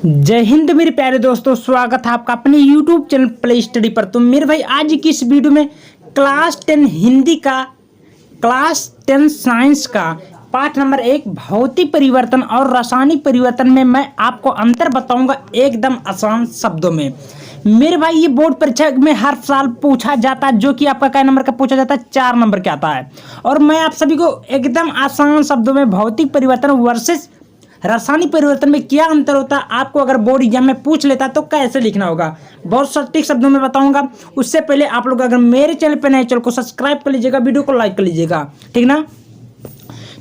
जय हिंद मेरे प्यारे दोस्तों, स्वागत है आपका अपने YouTube चैनल प्ले स्टडी पर। तो मेरे भाई आज की इस वीडियो में क्लास 10 हिंदी का, क्लास 10 साइंस का पाठ नंबर 1 भौतिक परिवर्तन और रासायनिक परिवर्तन में मैं आपको अंतर बताऊंगा एकदम आसान शब्दों में। मेरे भाई ये बोर्ड परीक्षा में हर साल पूछा जाता है, जो कि आपका कै नंबर का पूछा जाता है, 4 नंबर का आता है। और मैं आप सभी को एकदम आसान शब्दों में भौतिक परिवर्तन वर्सेस रासायनिक परिवर्तन में क्या अंतर होता है, आपको अगर बोर्ड एग्जाम में पूछ लेता है तो कैसे लिखना होगा, बहुत सटीक शब्दों में बताऊंगा। उससे पहले आप लोग अगर मेरे चैनल पर नए, चैनल को सब्सक्राइब कर लीजिएगा, वीडियो को लाइक कर लीजिएगा, ठीक ना।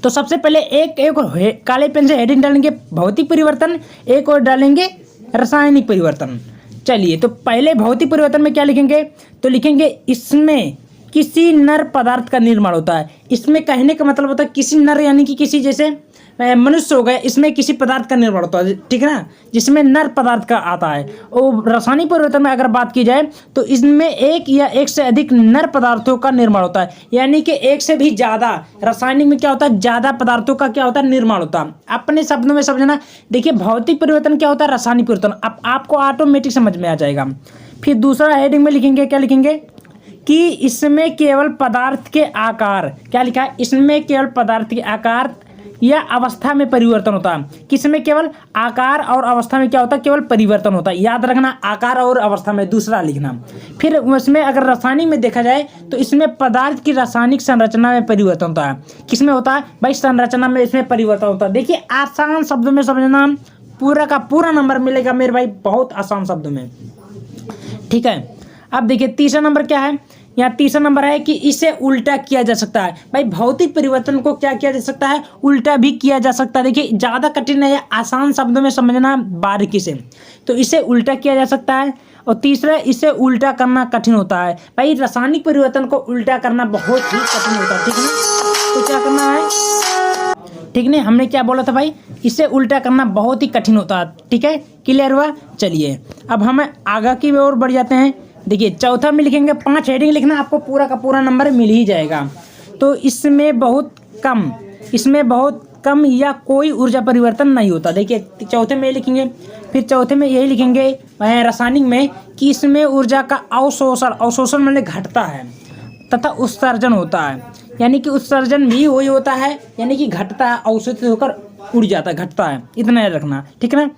तो सबसे पहले एक काले पेन से हेडिंग डालेंगे भौतिक परिवर्तन, एक और डालेंगे रासायनिक परिवर्तन। चलिए, तो पहले भौतिक परिवर्तन में क्या लिखेंगे, तो लिखेंगे इसमें किसी नर पदार्थ का निर्माण होता है। इसमें कहने का मतलब होता है किसी नर, यानी कि किसी, जैसे मनुष्य हो गए, इसमें किसी पदार्थ का निर्माण होता है, ठीक है ना, जिसमें नर पदार्थ का आता है। और रासायनिक परिवर्तन में अगर बात की जाए तो इसमें एक या एक से अधिक नर पदार्थों का निर्माण होता है, यानी कि एक से भी ज़्यादा। रासायनिक में क्या होता है, ज़्यादा पदार्थों का क्या होता है, निर्माण होता है। अपने शब्दों में समझना, देखिए भौतिक परिवर्तन क्या होता है, रासायनिक परिवर्तन, अब आपको ऑटोमेटिक समझ में आ जाएगा। फिर दूसरा हेडिंग में लिखेंगे, क्या लिखेंगे कि इसमें केवल पदार्थ के आकार, क्या लिखा है, इसमें केवल पदार्थ के आकार या अवस्था में परिवर्तन होता है। किसमें केवल आकार और अवस्था में क्या होता है, केवल परिवर्तन होता है। याद रखना, आकार और अवस्था में दूसरा लिखना। फिर उसमें अगर रासायनिक में देखा जाए तो इसमें पदार्थ की रासायनिक संरचना में परिवर्तन होता है। किसमें होता है भाई, संरचना में इसमें परिवर्तन होता है। देखिए आसान शब्दों में समझना, पूरा का पूरा नंबर मिलेगा मेरे भाई, बहुत आसान शब्दों में, ठीक है। अब देखिए तीसरा नंबर क्या है, यहाँ तीसरा नंबर है कि इसे उल्टा किया जा सकता है। भाई भौतिक परिवर्तन को क्या किया जा सकता है, उल्टा भी किया जा सकता है। देखिए ज़्यादा कठिन है, आसान शब्दों में समझना बारीकी से। तो इसे उल्टा किया जा सकता है। और तीसरा, इसे उल्टा करना कठिन होता है। भाई रासायनिक परिवर्तन को उल्टा करना बहुत ही कठिन होता है, ठीक है। तो क्या करना है, ठीक नहीं, हमने क्या बोला था भाई, इसे उल्टा करना बहुत ही कठिन होता है, ठीक है, क्लियर हुआ। चलिए अब हम आगे की ओर बढ़ जाते हैं। देखिए चौथा में लिखेंगे, 5 हेडिंग लिखना, आपको पूरा का पूरा नंबर मिल ही जाएगा। तो इसमें बहुत कम या कोई ऊर्जा परिवर्तन नहीं होता। देखिए चौथे में लिखेंगे, फिर चौथे में यही लिखेंगे रासायनिक में कि इसमें ऊर्जा का अवशोषण मतलब घटता है तथा उत्सर्जन होता है, यानी कि उत्सर्जन भी वही होता है, यानी कि घटता है, अवशोषित होकर उड़ जाता है, घटता है, इतना याद रखना, ठीक है ना।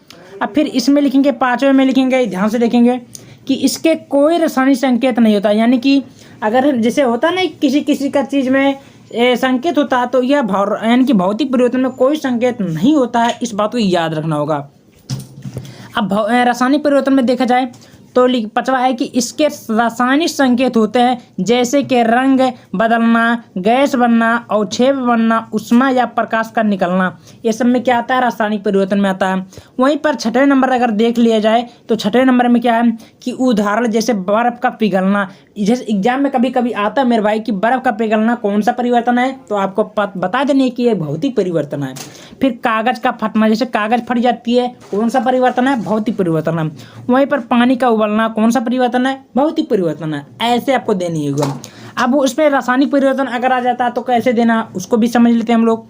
अब फिर इसमें लिखेंगे, 5वें में लिखेंगे, ध्यान से देखेंगे कि इसके कोई रासायनिक संकेत नहीं होता। यानी कि अगर जैसे होता है ना, किसी का चीज़ में संकेत होता है, तो यह यानी कि भौतिक परिवर्तन में कोई संकेत नहीं होता है, इस बात को याद रखना होगा। अब रासायनिक परिवर्तन में देखा जाए तो 5वां है कि इसके रासायनिक संकेत होते हैं, जैसे कि रंग बदलना, गैस बनना, अवक्षेप बनना, ऊष्मा या प्रकाश का निकलना। ये सब में क्या आता है, रासायनिक परिवर्तन में आता है। वहीं पर 6वें नंबर अगर देख लिया जाए तो 6वें नंबर में क्या है कि उदाहरण जैसे बर्फ का पिघलना। जैसे एग्जाम में कभी कभी आता है मेरे भाई कि बर्फ का पिघलना कौन सा परिवर्तन है, तो आपको बता देनी है कि ये भौतिक परिवर्तन है। फिर कागज का फटना, जैसे कागज फट जाती है, कौन सा परिवर्तन है, भौतिक परिवर्तन है। वहीं पर पानी का उबलना, कौन सा परिवर्तन है, भौतिक परिवर्तन है। ऐसे आपको देनी होगा। अब उसमें रासायनिक परिवर्तन अगर आ जाता है तो कैसे देना, उसको भी समझ लेते हैं हम लोग।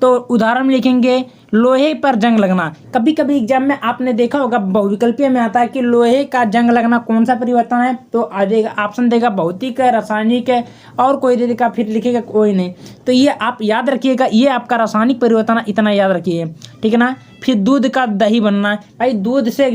तो उदाहरण में लिखेंगे, लोहे पर जंग लगना। कभी कभी एग्जाम में आपने देखा होगा, बहुविकल्पीय में आता है कि लोहे का जंग लगना कौन सा परिवर्तन है, तो आ जाएगा ऑप्शन देगा भौतिक है, रासायनिक है, और कोई दे देगा, फिर लिखेगा कोई नहीं। तो ये आप याद रखिएगा, ये आपका रासायनिक परिवर्तन है, इतना याद रखिए, ठीक है ना। फिर दूध का दही बनना, भाई दूध से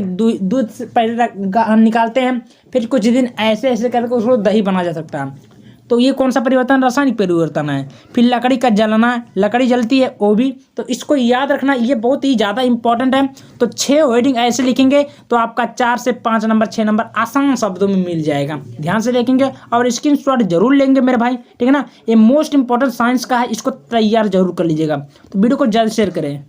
पहले निकालते हैं, फिर कुछ दिन ऐसे ऐसे करके उसको दही बना जा सकता है। तो ये कौन सा परिवर्तन, रासायनिक परिवर्तन है। फिर लकड़ी का जलना, लकड़ी जलती है वो भी, तो इसको याद रखना, ये बहुत ही ज़्यादा इंपॉर्टेंट है। तो 6 हेडिंग ऐसे लिखेंगे तो आपका 4 से 5 नंबर, 6 नंबर आसान शब्दों में मिल जाएगा। ध्यान से देखेंगे और स्क्रीनशॉट जरूर लेंगे मेरे भाई, ठीक है ना। ये मोस्ट इंपॉर्टेंट साइंस का है, इसको तैयार जरूर कर लीजिएगा। तो वीडियो को जल्द शेयर करें।